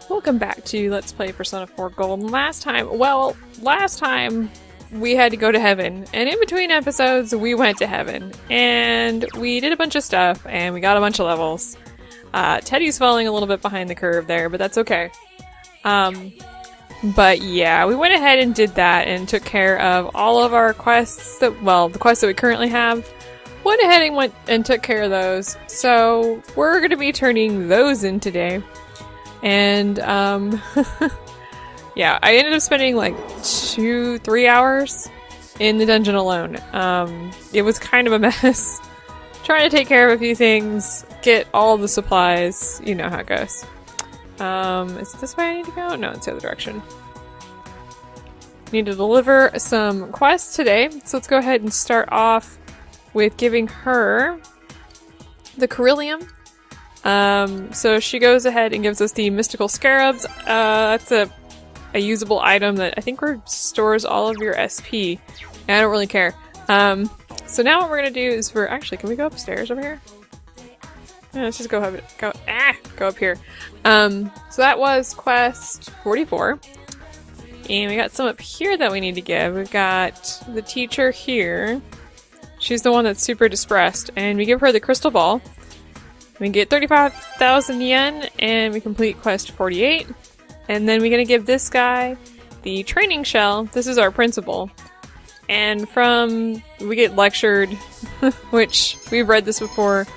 Welcome back to Let's Play Persona 4 Gold. Last time we had to go to heaven, and in between episodes we went to heaven, and we did a bunch of stuff, and we got a bunch of levels. Teddy's falling a little bit behind the curve there, but that's okay. But yeah, we went ahead and did that and took care of all of our quests the quests that we currently have. Went ahead and took care of those, so we're going to be turning those in today. And, yeah, I ended up spending like 2-3 hours in the dungeon alone. It was kind of a mess. Trying to take care of a few things, get all the supplies, you know how it goes. Is it this way I need to go? No, it's the other direction. Need to deliver some quests today, so let's go ahead and start off with giving her the Carillium. So she goes ahead and gives us the Mystical Scarabs. That's a usable item that I think restores all of your SP. And I don't really care. So now what we're gonna do is actually, can we go upstairs over here? Yeah, let's just go up here. So that was quest 44. And we got some up here that we need to give. We've got the teacher here. She's the one that's super distressed. And we give her the crystal ball. We get 35,000 yen, and we complete quest 48. And then we're gonna give this guy the training shell. This is our principal. And we get lectured, which we've read this before.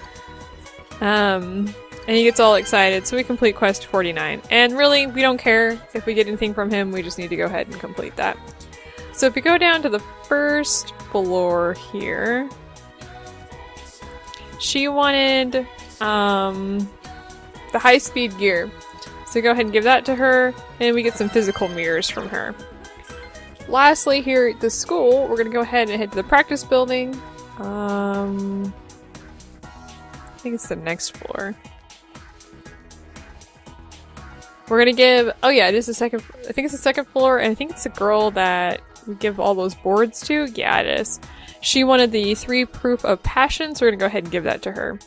And he gets all excited, so we complete quest 49. And really, we don't care if we get anything from him, we just need to go ahead and complete that. So if we go down to the first floor here, she wanted the high-speed gear. So go ahead and give that to her, and we get some physical mirrors from her. Lastly, here at the school, we're going to go ahead and head to the practice building. I think it's the next floor. We're going to give... Oh yeah, it is the second... I think it's the second floor, and I think it's the girl that we give all those boards to. Yeah, it is. She wanted the 3 proof of passion, so we're going to go ahead and give that to her.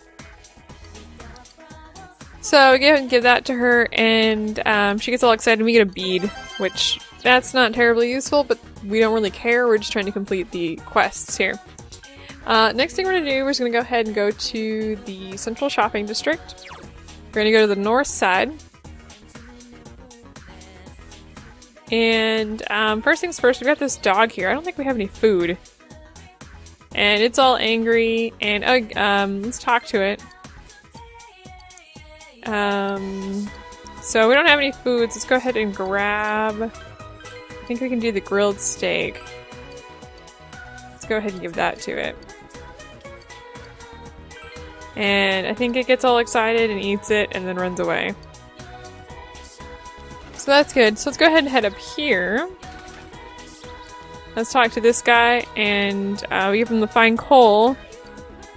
So we go ahead and give that to her, and she gets all excited, and we get a bead, which that's not terribly useful, but we don't really care. We're just trying to complete the quests here. Next thing we're going to do, we're just going to go ahead and go to the central shopping district. We're going to go to the north side. And first things first, we've got this dog here. I don't think we have any food. And it's all angry, and let's talk to it. So we don't have any foods. Let's go ahead and grab... I think we can do the grilled steak. Let's go ahead and give that to it. And I think it gets all excited and eats it and then runs away. So that's good. So let's go ahead and head up here. Let's talk to this guy, and we give him the fine coal.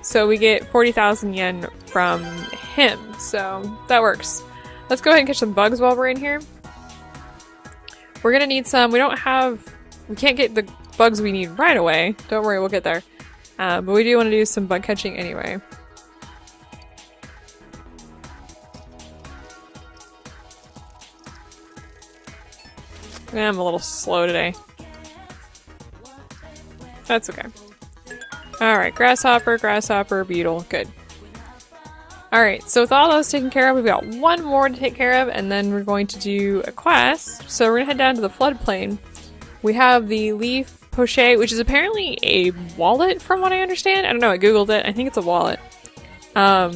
So we get 40,000 yen from him. So that works. Let's go ahead and catch some bugs while we're in here. We're gonna need some. We can't get the bugs we need right away. Don't worry, we'll get there. But we do want to do some bug catching anyway. I'm a little slow today. That's okay. Alright, grasshopper, beetle. Good. Alright, so with all those taken care of, we've got one more to take care of, and then we're going to do a quest. So we're going to head down to the floodplain. We have the leaf pochet, which is apparently a wallet from what I understand. I don't know, I googled it. I think it's a wallet. I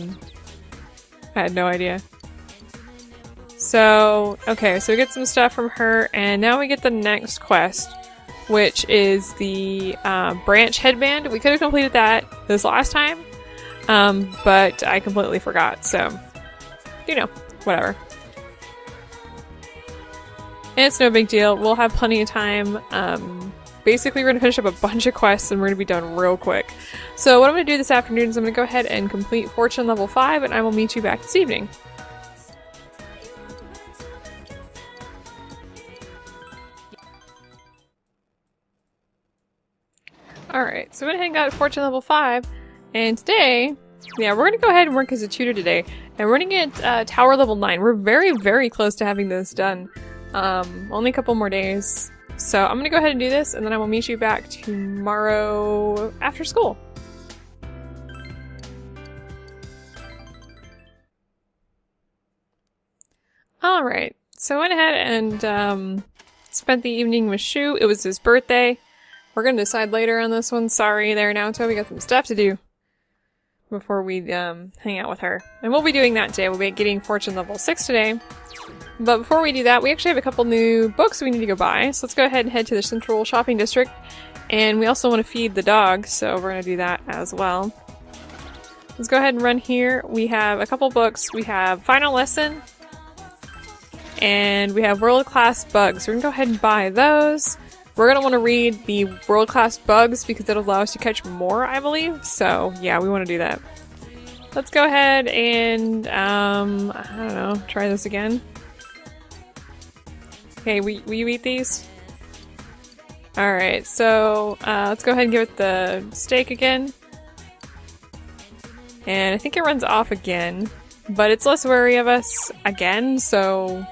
had no idea. So, okay, so we get some stuff from her, and now we get the next quest, which is the branch headband. We could have completed that this last time, but I completely forgot, so, you know, whatever. And it's no big deal. We'll have plenty of time. Basically, we're going to finish up a bunch of quests, and we're going to be done real quick. So what I'm going to do this afternoon is I'm going to go ahead and complete Fortune level 5, and I will meet you back this evening. Alright, so we went ahead and got Fortune level 5, and today, yeah, we're going to go ahead and work as a tutor today. And we're gonna get tower level 9. We're very, very close to having this done. Only a couple more days. So I'm gonna go ahead and do this, and then I will meet you back tomorrow after school. Alright, so I went ahead and spent the evening with Shu. It was his birthday. We're gonna decide later on this one. Sorry there, Naoto. We got some stuff to do before we hang out with her. And we'll be doing that today. We'll be getting Fortune level 6 today. But before we do that, we actually have a couple new books we need to go buy. So let's go ahead and head to the central shopping district. And we also want to feed the dog, so we're going to do that as well. Let's go ahead and run here. We have a couple books. We have Final Lesson. And we have World Class Bugs. We're going to go ahead and buy those. We're going to want to read the World Class Bugs because it'll allow us to catch more, I believe. So yeah, we want to do that. Let's go ahead and, I don't know, try this again. Okay, will you eat these? Alright, so let's go ahead and give it the steak again. And I think it runs off again, but it's less wary of us again, so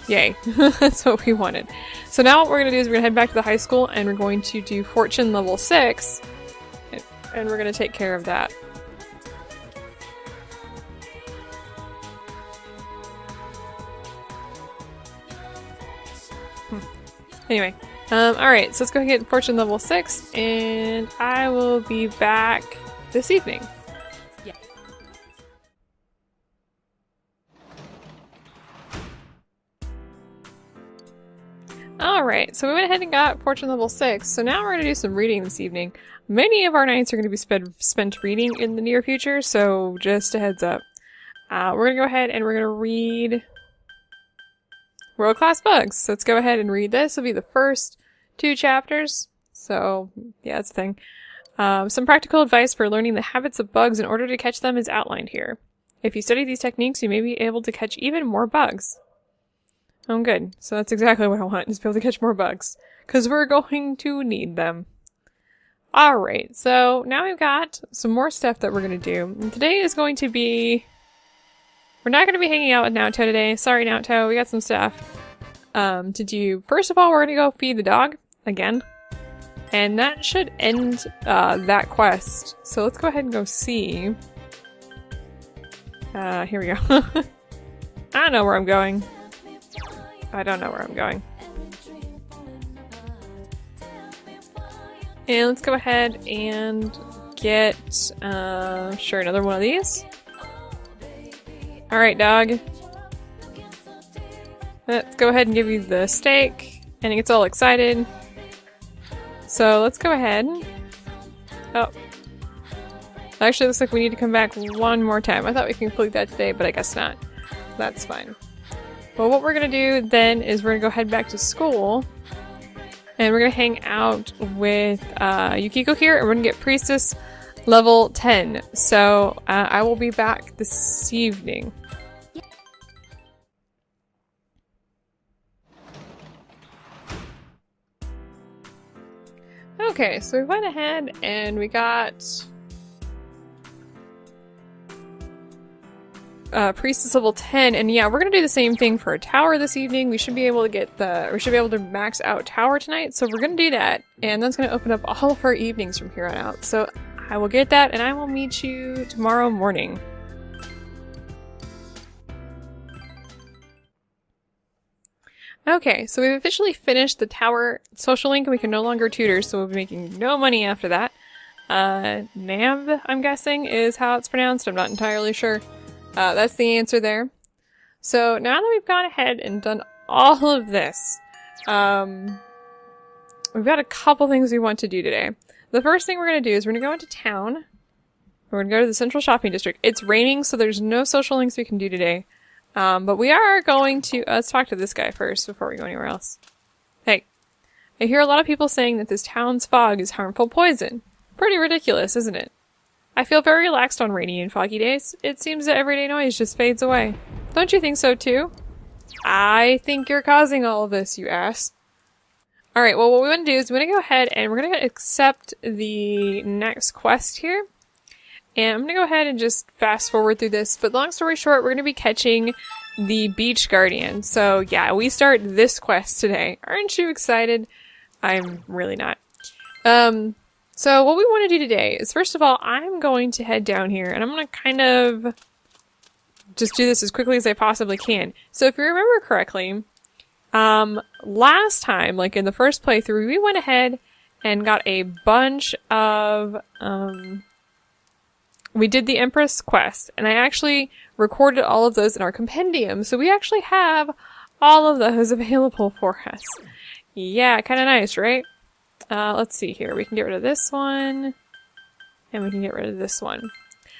yay. That's what we wanted. So now what we're going to do is we're going to head back to the high school and we're going to do Fortune level 6, and we're going to take care of that. Anyway, alright, so let's go ahead and get Fortune level 6, and I will be back this evening. Yeah. Alright, so we went ahead and got Fortune level 6, so now we're going to do some reading this evening. Many of our nights are going to be spent reading in the near future, so just a heads up. We're going to go ahead and we're going to read World Class Bugs. So let's go ahead and read this. It'll be the first 2 chapters. So, yeah, that's the thing. Some practical advice for learning the habits of bugs in order to catch them is outlined here. If you study these techniques, you may be able to catch even more bugs. Oh, good. So that's exactly what I want, is to be able to catch more bugs. Because we're going to need them. Alright, so now we've got some more stuff that we're going to do. And today is going to be... We're not going to be hanging out with Naoto today. Sorry, Naoto. We got some stuff to do. First of all, we're going to go feed the dog again. And that should end that quest. So let's go ahead and go see. Here we go. I don't know where I'm going. I don't know where I'm going. And let's go ahead and get, sure, another one of these. Alright, dog. Let's go ahead and give you the steak. And it gets all excited. So let's go ahead. Oh. Actually, it looks like we need to come back one more time. I thought we could complete that today, but I guess not. That's fine. Well, what we're going to do then is we're going to go head back to school. And we're going to hang out with Yukiko here. And we're going to get Priestess level 10. So I will be back this evening. Okay, so we went ahead and we got Priestess level 10, and yeah, we're gonna do the same thing for a tower this evening. We should be able to get we should be able to max out tower tonight, so we're gonna do that, and that's gonna open up all of our evenings from here on out. So I will get that, and I will meet you tomorrow morning. Okay, so we've officially finished the tower social link, and we can no longer tutor, so we'll be making no money after that. Nav, I'm guessing, is how it's pronounced. I'm not entirely sure. That's the answer there. So now that we've gone ahead and done all of this, we've got a couple things we want to do today. The first thing we're going to do is we're going to go into town. We're going to go to the central shopping district. It's raining, so there's no social links we can do today. But we are going to, let's talk to this guy first before we go anywhere else. Hey, I hear a lot of people saying that this town's fog is harmful poison. Pretty ridiculous, isn't it? I feel very relaxed on rainy and foggy days. It seems that everyday noise just fades away. Don't you think so too? I think you're causing all of this, you ass. Alright, well what we want to do is we want to go ahead and we're going to accept the next quest here. And I'm gonna go ahead and just fast forward through this, but long story short, we're gonna be catching the Beach Guardian. So yeah, we start this quest today. Aren't you excited? I'm really not. So what we want to do today is, first of all, I'm going to head down here, and I'm gonna kind of just do this as quickly as I possibly can. So if you remember correctly, last time, like in the first playthrough, we went ahead and got a bunch of, we did the Empress quest, and I actually recorded all of those in our compendium, so we actually have all of those available for us. Yeah, kind of nice, right? Let's see here. We can get rid of this one, and we can get rid of this one.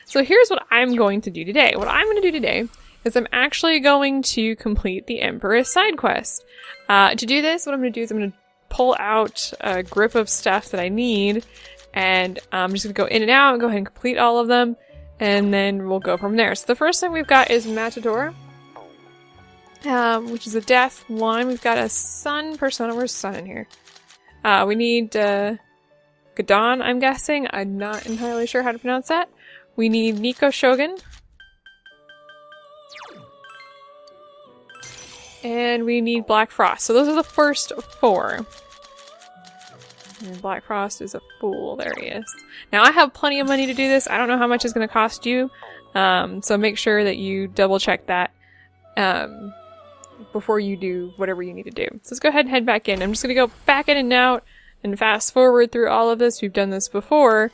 So here's what I'm going to do today. What I'm going to do today is I'm actually going to complete the Empress side quest. To do this, what I'm going to do is I'm going to pull out a grip of stuff that I need, and I'm just going to go in and out and go ahead and complete all of them, and then we'll go from there. So the first thing we've got is Matador, which is a death one. We've got a sun persona. Where's sun in here? We need Gadon, I'm guessing. I'm not entirely sure how to pronounce that. We need Nico Shogun. And we need Black Frost. So those are the first 4. And Black Frost is a fool. There he is. Now I have plenty of money to do this. I don't know how much it's going to cost you. So make sure that you double check that before you do whatever you need to do. So let's go ahead and head back in. I'm just going to go back in and out and fast forward through all of this. We've done this before.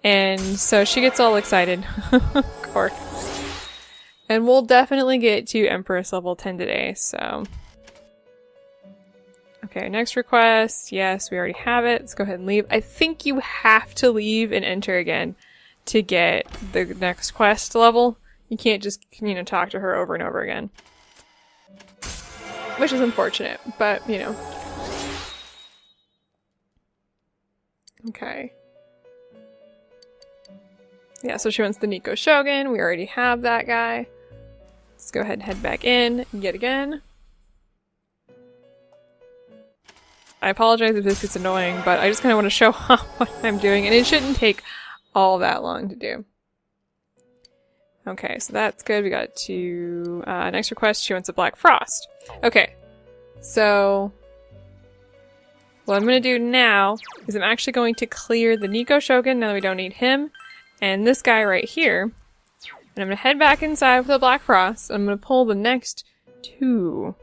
And so she gets all excited. Of course. And we'll definitely get to Empress level 10 today, so. Okay, next request. Yes, we already have it. Let's go ahead and leave. I think you have to leave and enter again to get the next quest level. You can't just, you know, talk to her over and over again. Which is unfortunate, but, you know. Okay. Yeah, so she wants the Nico Shogun. We already have that guy. Let's go ahead and head back in yet again. I apologize if this gets annoying, but I just kind of want to show off what I'm doing, and it shouldn't take all that long to do. Okay, so that's good. We got to next request. She wants a Black Frost. Okay, so what I'm going to do now is I'm actually going to clear the Nico Shogun now that we don't need him, and this guy right here. And I'm going to head back inside with the Black Frost. And I'm going to pull the next 2.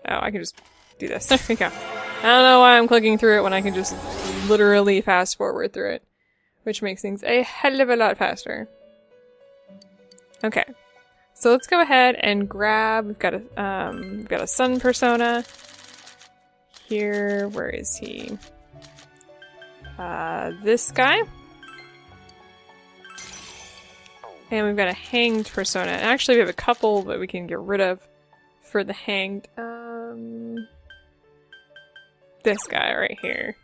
Oh, I can just do this. There we go. I don't know why I'm clicking through it when I can just literally fast forward through it. Which makes things a hell of a lot faster. Okay. So let's go ahead and grab, we've got a sun persona. Here, where is he? This guy. And we've got a hanged persona. And actually we have a couple that we can get rid of for the hanged. This guy right here.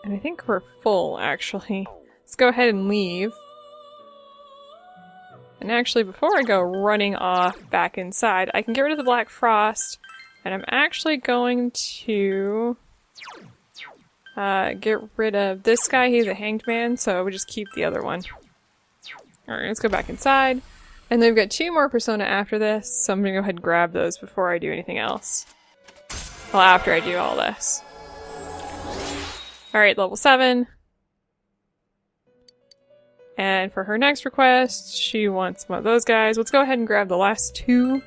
And I think we're full, actually. Let's go ahead and leave. And actually, before I go running off back inside, I can get rid of the Black Frost. And I'm actually going to get rid of this guy. He's a hanged man, so we just keep the other one. Alright, let's go back inside. And then we've got 2 more persona after this, so I'm gonna go ahead and grab those before I do anything else. Well, after I do all this. Alright, level 7. And for her next request, she wants one of those guys. Let's go ahead and grab the last 2.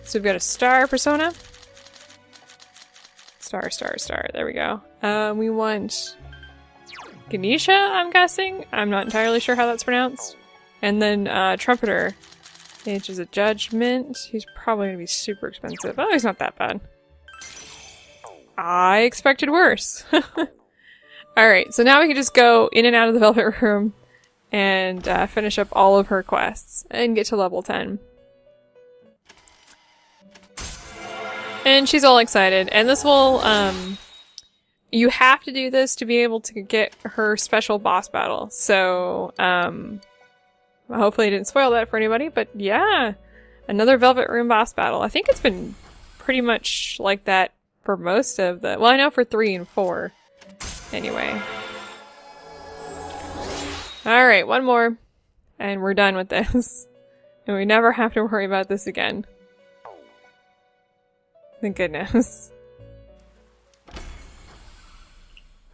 So we've got a star persona. Star. There we go. We want Ganesha, I'm guessing. I'm not entirely sure how that's pronounced. And then Trumpeter, which is a judgment. He's probably going to be super expensive. Oh, he's not that bad. I expected worse. Alright, so now we can just go in and out of the Velvet Room and finish up all of her quests and get to level 10. And she's all excited. And this will, you have to do this to be able to get her special boss battle. So, hopefully I didn't spoil that for anybody, but yeah, another Velvet Room boss battle. I think it's been pretty much like that for most of the... Well, I know for 3 and 4. Anyway. Alright, one more. And we're done with this. And we never have to worry about this again. Thank goodness.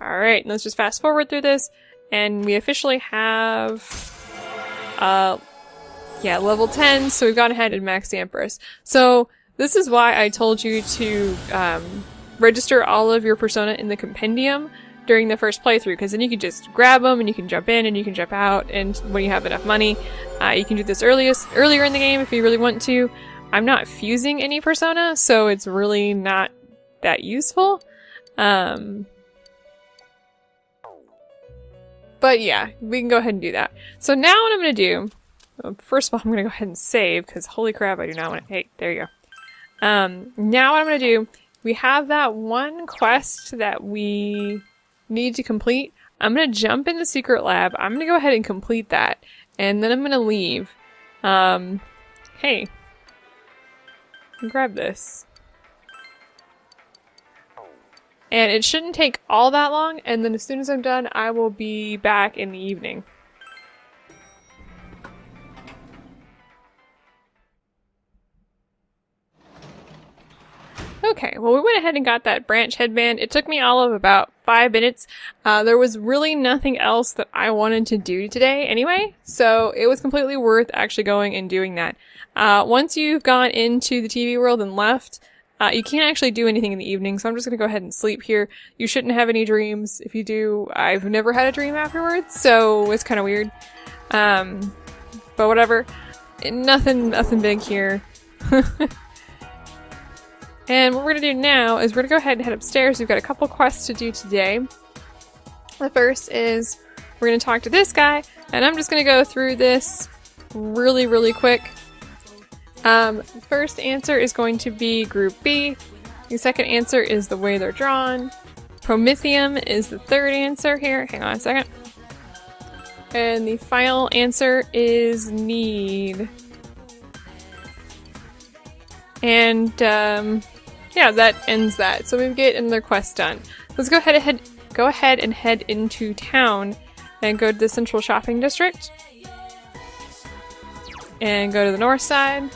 Alright, let's just fast forward through this. And we officially have... yeah, level 10, so we've gone ahead and maxed the Empress. So, this is why I told you to register all of your persona in the compendium during the first playthrough, because then you can just grab them and you can jump in and you can jump out, and when you have enough money, you can do this earlier in the game if you really want to. I'm not fusing any persona, so it's really not that useful. But yeah, we can go ahead and do that. So now what I'm going to do, well, first of all, I'm going to go ahead and save, because holy crap, I do not want to, hey, there you go. Now what I'm going to do, we have that one quest that we need to complete. I'm going to jump in the secret lab. I'm going to go ahead and complete that, and then I'm going to leave. Hey, grab this. And it shouldn't take all that long, and then as soon as I'm done, I will be back in the evening. Okay, well we went ahead and got that branch headband. It took me all of about 5 minutes. There was really nothing else that I wanted to do today anyway, so it was completely worth actually going and doing that. Once you've gone into the TV world and left, you can't actually do anything in the evening, so I'm just going to go ahead and sleep here. You shouldn't have any dreams. If you do, I've never had a dream afterwards, so it's kind of weird. But whatever. Nothing big here. And what we're going to do now is we're going to go ahead and head upstairs. We've got a couple quests to do today. The first is we're going to talk to this guy, and I'm just going to go through this really quick. First answer is going to be Group B. The second answer is the way they're drawn. Promethium is the third answer here. Hang on a second. And the final answer is need. And, yeah, that ends that. So we get another quest done. Let's go ahead and head into town and go to the central shopping district. And go to the north side.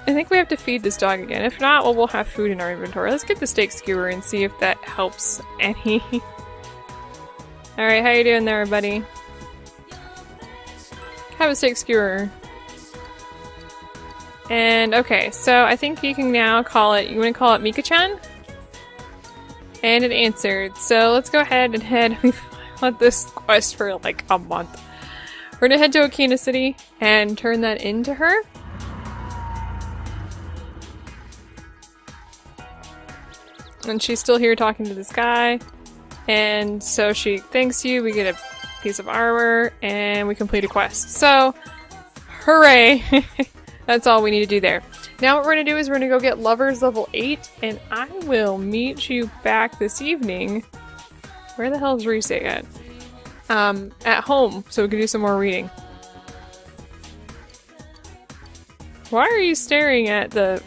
I think we have to feed this dog again. If not, well, we'll have food in our inventory. Let's get the steak skewer and see if that helps any. Alright, how you doing there, buddy? Have a steak skewer. And, okay, so I think you can now call it, you want to call it Mika-chan? And it answered. So let's go ahead and head, we've had this quest for like a month. We're gonna head to Okina City and turn that into her. And she's still here talking to this guy. And so she thanks you, we get a piece of armor, and we complete a quest. So, hooray! That's all we need to do there. Now what we're going to do is we're going to go get Lovers level 8, and I will meet you back this evening. Where the hell is Reese at? At home, so we can do some more reading. Why are you staring at the...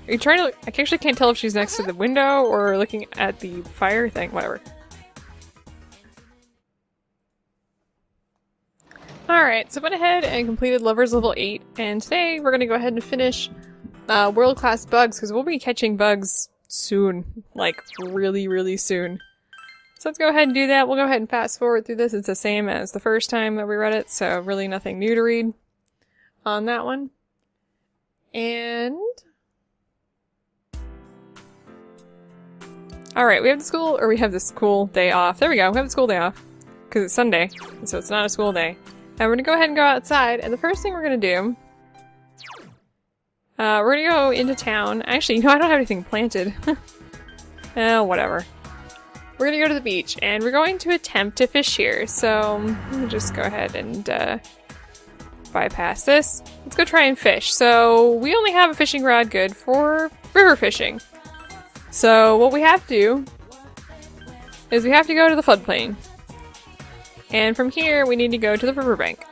Are you trying to... I actually can't tell if she's next to the window or looking at the fire thing. Whatever. Alright, so I went ahead and completed Lovers level 8, and today we're going to go ahead and finish world-class bugs, because we'll be catching bugs soon. Like, really soon. So let's go ahead and do that. We'll go ahead and fast forward through this. It's the same as the first time that we read it, so really nothing new to read on that one. And... Alright, we have the school day off. There we go, we have the school day off. Because it's Sunday, so it's not a school day. And we're gonna go ahead and go outside, and the first thing we're gonna do... we're gonna go into town. Actually, you know, I don't have anything planted. Whatever. We're gonna go to the beach, and we're going to attempt to fish here. So, let me just go ahead and, bypass this. Let's go try and fish. So, we only have a fishing rod good for river fishing. So, what we have to do is we have to go to the floodplain. And from here, we need to go to the riverbank.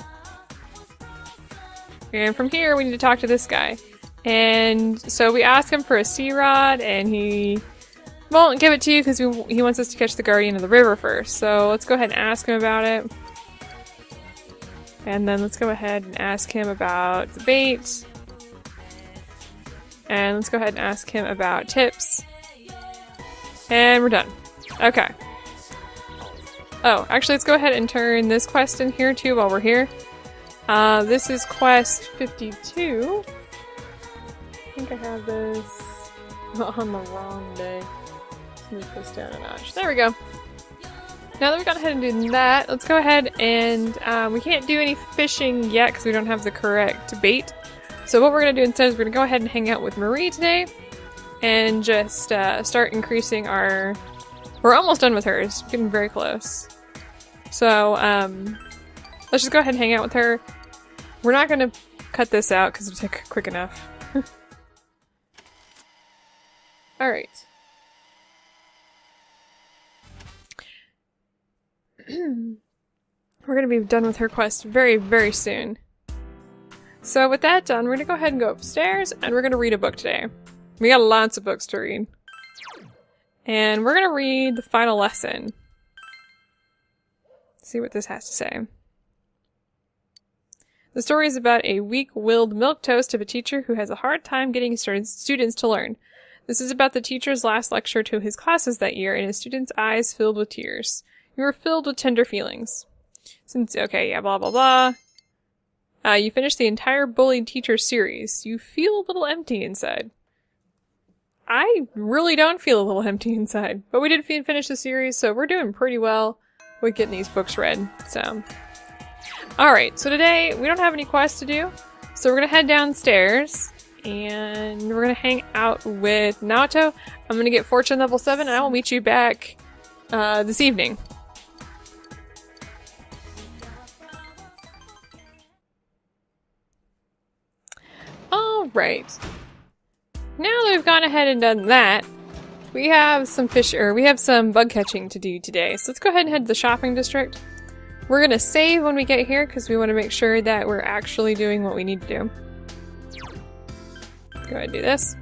And from here, we need to talk to this guy. And so we ask him for a sea rod, and he won't give it to you because he wants us to catch the guardian of the river first. So let's go ahead and ask him about it. And then let's go ahead and ask him about the bait. And let's go ahead and ask him about tips. And we're done. Okay. Oh, actually, let's go ahead and turn this quest in here too while we're here. This is quest 52. I think I have this on the wrong day. Let's move this down a notch. There we go. Now that we've gone ahead and done that, let's go ahead and we can't do any fishing yet because we don't have the correct bait. So what we're going to do instead is we're going to go ahead and hang out with Marie today and just start increasing our... We're almost done with hers. Getting very close. So let's just go ahead and hang out with her. We're not going to cut this out because it'll take quick enough. Alright. We're going to be done with her quest very, very soon. So with that done, we're going to go ahead and go upstairs, and we're going to read a book today. We got lots of books to read. And we're going to read the final lesson. See what this has to say. The story is about a weak-willed milquetoast of a teacher who has a hard time getting his students to learn. This is about the teacher's last lecture to his classes that year, and his students' eyes filled with tears. You were filled with tender feelings. Okay, yeah, blah, blah, blah. You finished the entire bullied teacher series. You feel a little empty inside. I really don't feel a little empty inside. But we did finish the series, so we're doing pretty well with getting these books read. So, alright, so today we don't have any quests to do. So we're going to head downstairs, and we're going to hang out with Naoto. I'm going to get Fortune level 7, and I will meet you back this evening. Alright. Now that we've gone ahead and done that, we have some bug catching to do today. So let's go ahead and head to the shopping district. We're gonna save when we get here because we want to make sure that we're actually doing what we need to do. Go ahead and do this.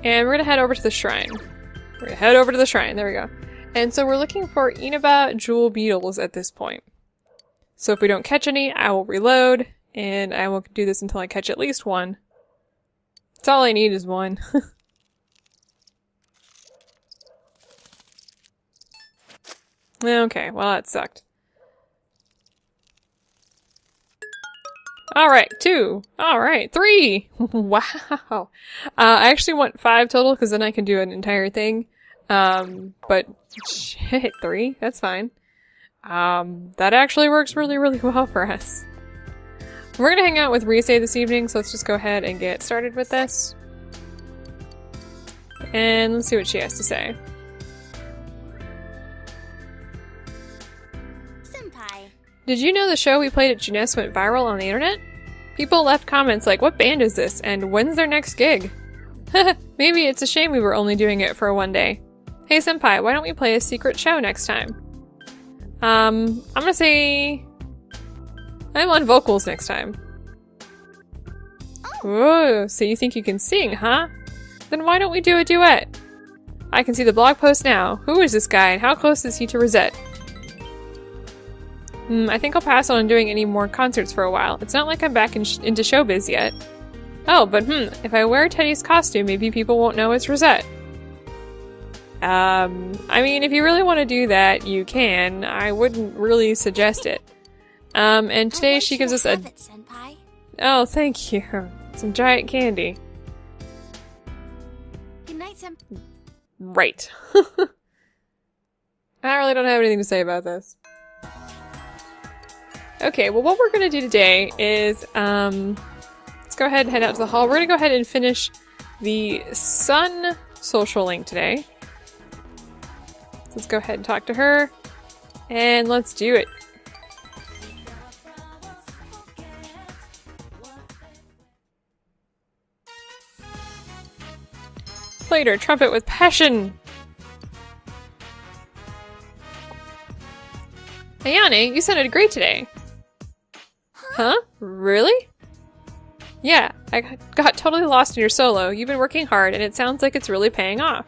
And we're gonna head over to the shrine. There we go. And so we're looking for Inaba jewel beetles at this point. So if we don't catch any, I will reload, and I will do this until I catch at least one. That's all I need is one. Okay, well that sucked. Alright, 2. Alright, 3! Wow! I actually want 5 total because then I can do an entire thing. But shit, 3? That's fine. That actually works really, really well for us. We're gonna hang out with Rise this evening, so let's just go ahead and get started with this. And let's see what she has to say. Senpai. Did you know the show we played at Jeunesse went viral on the internet? People left comments like, what band is this? And when's their next gig? Maybe it's a shame we were only doing it for one day. Hey senpai, why don't we play a secret show next time? I'm gonna say... I'm on vocals next time. Whoa, so you think you can sing, huh? Then why don't we do a duet? I can see the blog post now. Who is this guy and how close is he to Rosette? I think I'll pass on doing any more concerts for a while. It's not like I'm back into showbiz yet. Oh, but if I wear Teddy's costume, maybe people won't know it's Rosette. I mean, if you really want to do that, you can. I wouldn't really suggest it. And today she gives us a... Oh, thank you. Some giant candy. Good night, senpai. Right. I really don't have anything to say about this. Okay, well what we're gonna do today is, let's go ahead and head out to the hall. We're gonna go ahead and finish the Sun social link today. So let's go ahead and talk to her, and let's do it. Played her trumpet with passion! Ayane, you sounded great today! Huh? Really? Yeah, I got totally lost in your solo. You've been working hard, and it sounds like it's really paying off.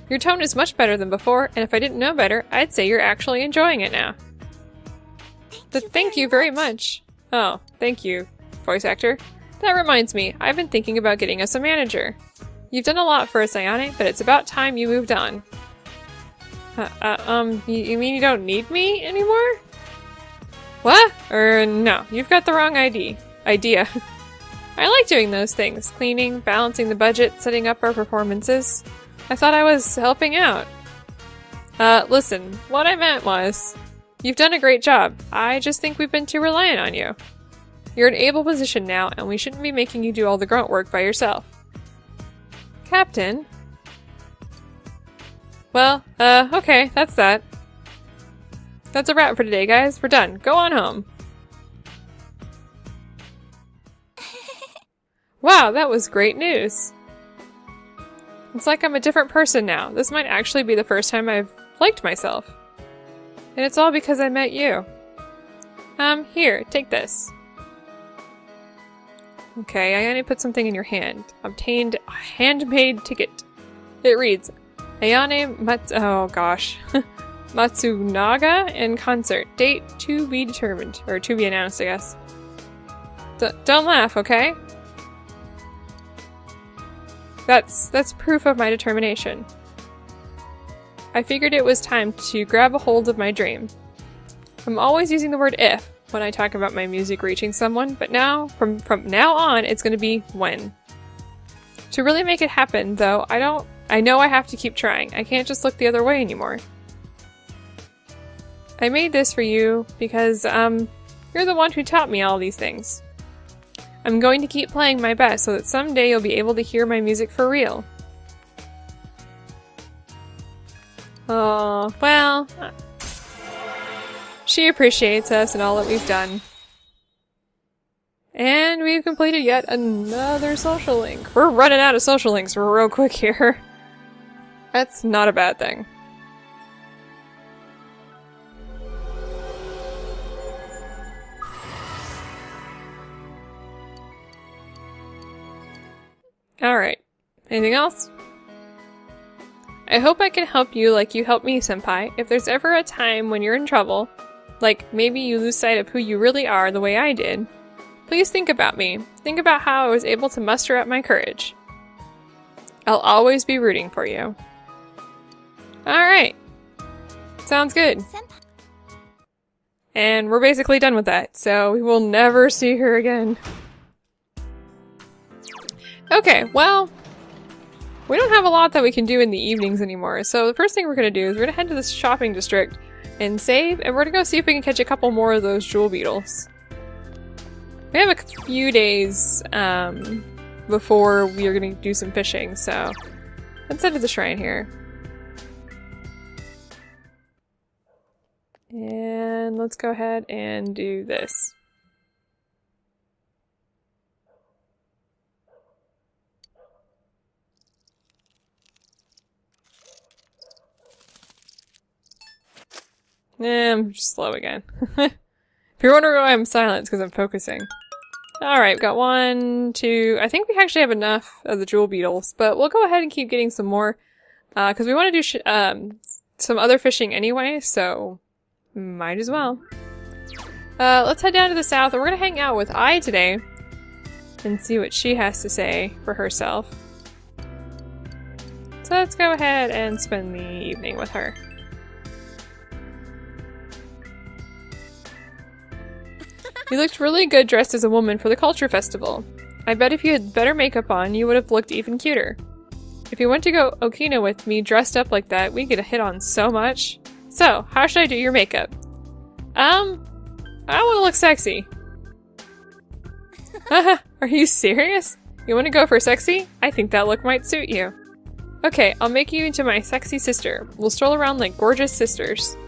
Your tone is much better than before, and if I didn't know better, I'd say you're actually enjoying it now. Thank you very much. Oh, thank you, voice actor. That reminds me, I've been thinking about getting us a manager. You've done a lot for us, Ayane, but it's about time you moved on. You mean you don't need me anymore? What? No, you've got the wrong idea. I like doing those things. Cleaning, balancing the budget, setting up our performances. I thought I was helping out. Listen, what I meant was, you've done a great job. I just think we've been too reliant on you. You're in an able position now, and we shouldn't be making you do all the grunt work by yourself. Captain? Well, okay, that's that. That's a wrap for today, guys. We're done. Go on home. Wow, that was great news. It's like I'm a different person now. This might actually be the first time I've liked myself. And it's all because I met you. Here, take this. Okay, Ayane put something in your hand. Obtained a handmade ticket. It reads, Ayane Matsunaga in concert. Date to be determined. Or to be announced, I guess. Don't laugh, okay? That's proof of my determination. I figured it was time to grab a hold of my dream. I'm always using the word if when I talk about my music reaching someone, but now, from now on, it's going to be when. To really make it happen, though, I know I have to keep trying. I can't just look the other way anymore. I made this for you because, you're the one who taught me all these things. I'm going to keep playing my best so that someday you'll be able to hear my music for real. Oh, well, she appreciates us and all that we've done. And we've completed yet another social link. We're running out of social links real quick here. That's not a bad thing. Alright. Anything else? I hope I can help you like you helped me, Senpai. If there's ever a time when you're in trouble, like maybe you lose sight of who you really are the way I did, please think about me. Think about how I was able to muster up my courage. I'll always be rooting for you. Alright. Sounds good. And we're basically done with that, so we will never see her again. Okay, well, we don't have a lot that we can do in the evenings anymore, so the first thing we're going to do is we're going to head to this shopping district and save, and we're going to go see if we can catch a couple more of those jewel beetles. We have a few days before we are going to do some fishing, so let's head to the shrine here. And let's go ahead and do this. I'm just slow again. If you're wondering why I'm silent, it's because I'm focusing. Alright, got 1, 2... I think we actually have enough of the jewel beetles, but we'll go ahead and keep getting some more, because we want to do some other fishing anyway, so might as well. Let's head down to the south, and we're going to hang out with Ai today, and see what she has to say for herself. So let's go ahead and spend the evening with her. You looked really good dressed as a woman for the culture festival. I bet if you had better makeup on, you would have looked even cuter. If you went to go Okina with me dressed up like that, we'd get a hit on so much. So, how should I do your makeup? I want to look sexy. Are you serious? You want to go for sexy? I think that look might suit you. Okay, I'll make you into my sexy sister. We'll stroll around like gorgeous sisters.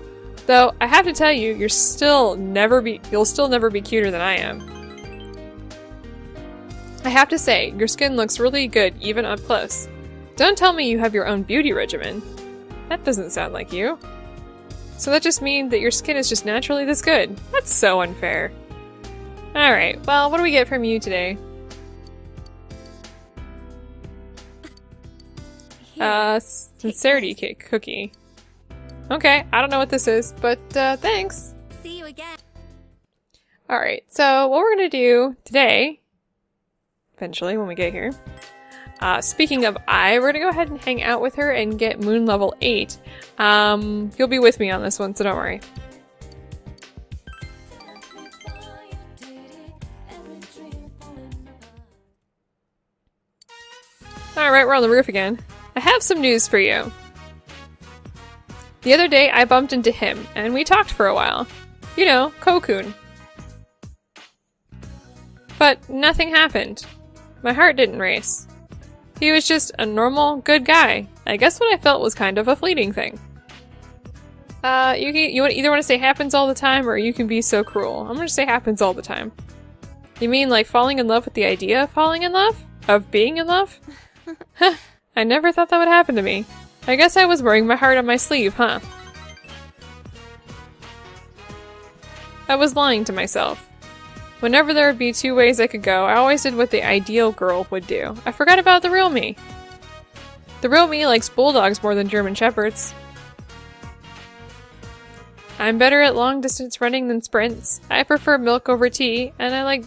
Though, I have to tell you, you'll still never be cuter than I am. I have to say, your skin looks really good even up close. Don't tell me you have your own beauty regimen. That doesn't sound like you. So that just means that your skin is just naturally this good. That's so unfair. Alright, well, what do we get from you today? Sincerity cake cookie. Okay, I don't know what this is, but thanks. See you again. Alright, so what we're gonna do today, eventually when we get here, speaking of we're gonna go ahead and hang out with her and get moon level 8. You'll be with me on this one, so don't worry. Alright, we're on the roof again. I have some news for you. The other day I bumped into him, and we talked for a while. You know, Kokun. But nothing happened. My heart didn't race. He was just a normal, good guy. I guess what I felt was kind of a fleeting thing. You either want to say happens all the time, or you can be so cruel. I'm gonna say happens all the time. You mean like falling in love with the idea of falling in love? Of being in love? I never thought that would happen to me. I guess I was wearing my heart on my sleeve, huh? I was lying to myself. Whenever there would be two ways I could go, I always did what the ideal girl would do. I forgot about the real me. The real me likes bulldogs more than German shepherds. I'm better at long-distance running than sprints. I prefer milk over tea, and I like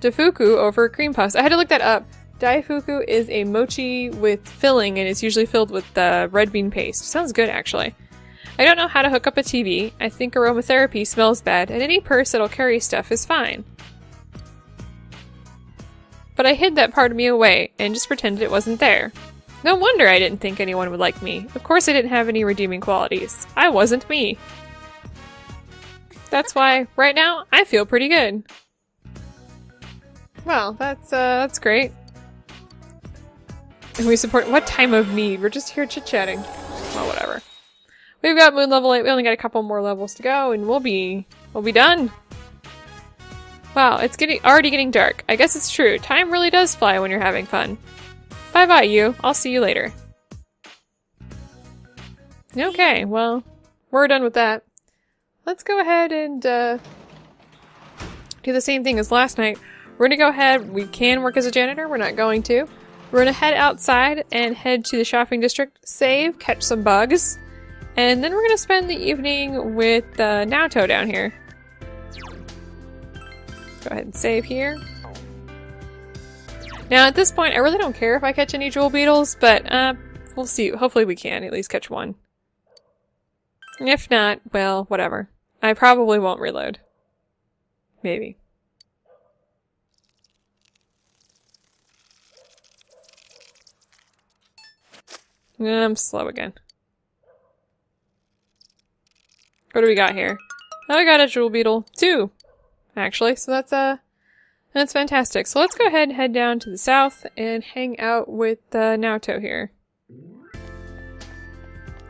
Daifuku over cream puffs. I had to look that up. Daifuku is a mochi with filling, and it's usually filled with red bean paste. Sounds good, actually. I don't know how to hook up a TV. I think aromatherapy smells bad, and any purse that'll carry stuff is fine. But I hid that part of me away, and just pretended it wasn't there. No wonder I didn't think anyone would like me. Of course I didn't have any redeeming qualities. I wasn't me. That's why, right now, I feel pretty good. Well, that's great. And we support- what time of need? We're just here chit-chatting. Well, whatever. We've got moon level 8, we only got a couple more levels to go, and we'll be done! Wow, it's already getting dark. I guess it's true. Time really does fly when you're having fun. Bye-bye, you. I'll see you later. Okay, well, we're done with that. Let's go ahead and, do the same thing as last night. We're gonna go ahead, we can work as a janitor, we're not going to. We're gonna head outside and head to the shopping district, save, catch some bugs, and then we're gonna spend the evening with Naoto down here. Go ahead and save here. Now at this point, I really don't care if I catch any jewel beetles, but we'll see. Hopefully we can at least catch one. If not, well, whatever. I probably won't reload. Maybe. I'm slow again. What do we got here? Oh, I got a jewel beetle. 2! Actually, so that's fantastic. So let's go ahead and head down to the south and hang out with Naoto here.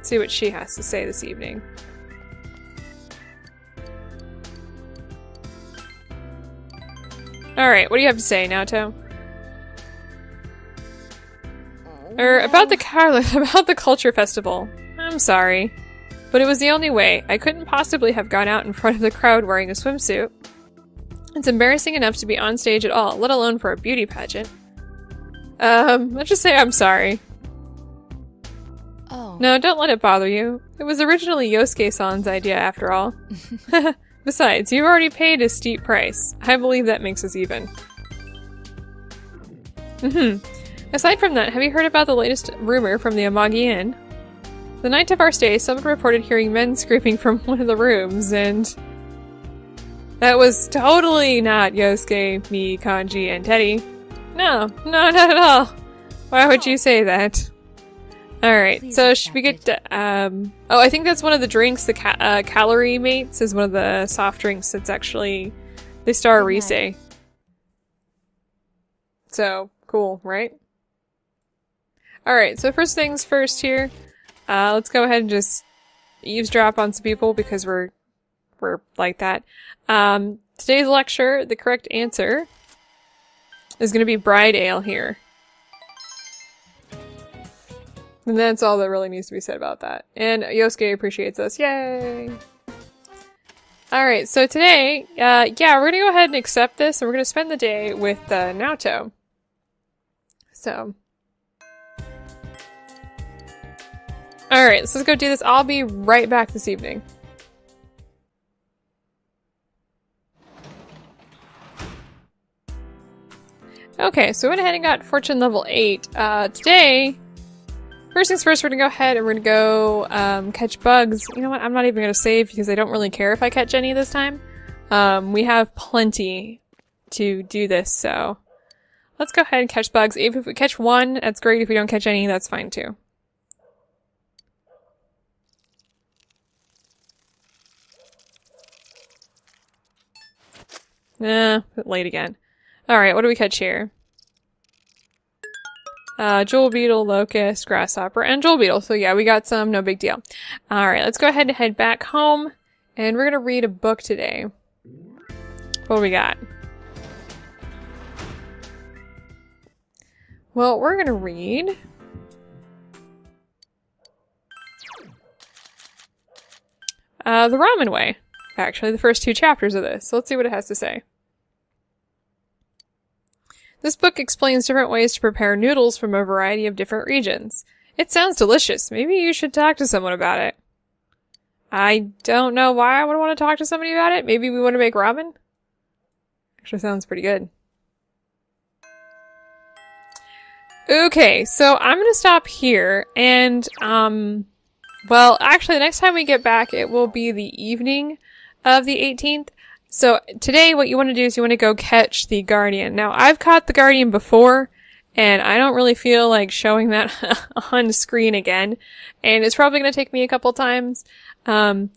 See what she has to say this evening. Alright, what do you have to say, Naoto? About the culture festival. I'm sorry. But it was the only way. I couldn't possibly have gone out in front of the crowd wearing a swimsuit. It's embarrassing enough to be on stage at all, let alone for a beauty pageant. Let's just say I'm sorry. Oh. No, don't let it bother you. It was originally Yosuke-san's idea after all. Besides, you've already paid a steep price. I believe that makes us even. Aside from that, have you heard about the latest rumor from the Amagi Inn? The night of our stay, someone reported hearing men screaming from one of the rooms, and... that was totally not Yosuke, me, Kanji, and Teddy. No, not at all. Why would you say that? Alright, so should we get to, oh, I think that's one of the drinks, the Calorie Mates is one of the soft drinks that's actually, they star Rise. So, cool, right? Alright, so first things first here, let's go ahead and just eavesdrop on some people because we're like that. Today's lecture, the correct answer is going to be Bride Ale here. And that's all that really needs to be said about that. And Yosuke appreciates us. Yay! Alright, so today, yeah, we're gonna go ahead and accept this, and we're gonna spend the day with Naoto. So. Alright, so let's go do this. I'll be right back this evening. Okay, so we went ahead and got Fortune level 8. Today, first things first, we're gonna go ahead and we're gonna go catch bugs. You know what, I'm not even gonna save because I don't really care if I catch any this time. We have plenty to do this, so let's go ahead and catch bugs. If we catch one, that's great. If we don't catch any, that's fine too. Late again. Alright, what do we catch here? Jewel beetle, locust, grasshopper, and jewel beetle. So yeah, we got some, no big deal. Alright, let's go ahead and head back home, and we're gonna read a book today. What do we got? Well, we're gonna read... The Ramen Way. Actually, the first 2 chapters of this. So let's see what it has to say. This book explains different ways to prepare noodles from a variety of different regions. It sounds delicious. Maybe you should talk to someone about it. I don't know why I would want to talk to somebody about it. Maybe we want to make ramen? Actually sounds pretty good. Okay, so I'm gonna stop here, and, well, actually, the next time we get back, it will be the evening of the 18th. So today what you want to do is you want to go catch the Guardian. Now, I've caught the Guardian before, and I don't really feel like showing that on screen again. And it's probably going to take me a couple times. I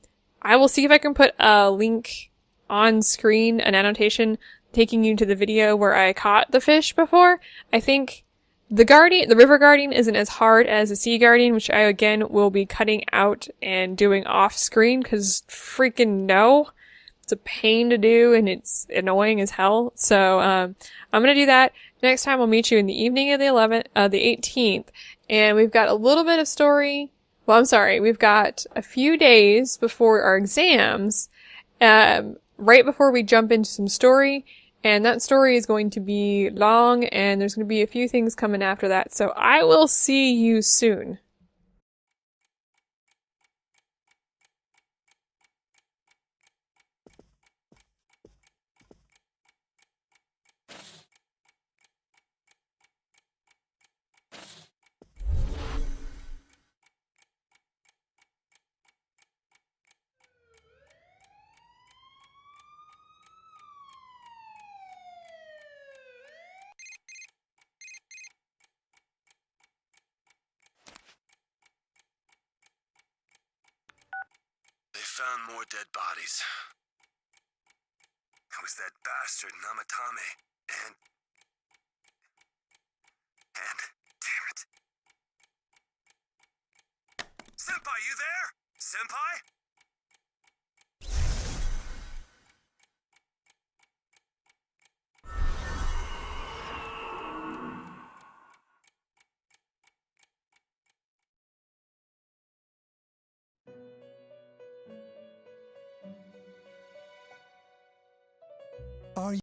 will see if I can put a link on screen, an annotation taking you to the video where I caught the fish before. I think the River Guardian isn't as hard as the Sea Guardian, which I again will be cutting out and doing off screen, because freaking no. It's a pain to do, and it's annoying as hell. So, I'm gonna do that. Next time I'll meet you in the evening of the 18th. And we've got a little bit of story. Well, I'm sorry. We've got a few days before our exams, right before we jump into some story. And that story is going to be long, and there's going to be a few things coming after that. So I will see you soon. They found more dead bodies. It was that bastard Namatame, and damn it. Senpai, you there? Senpai?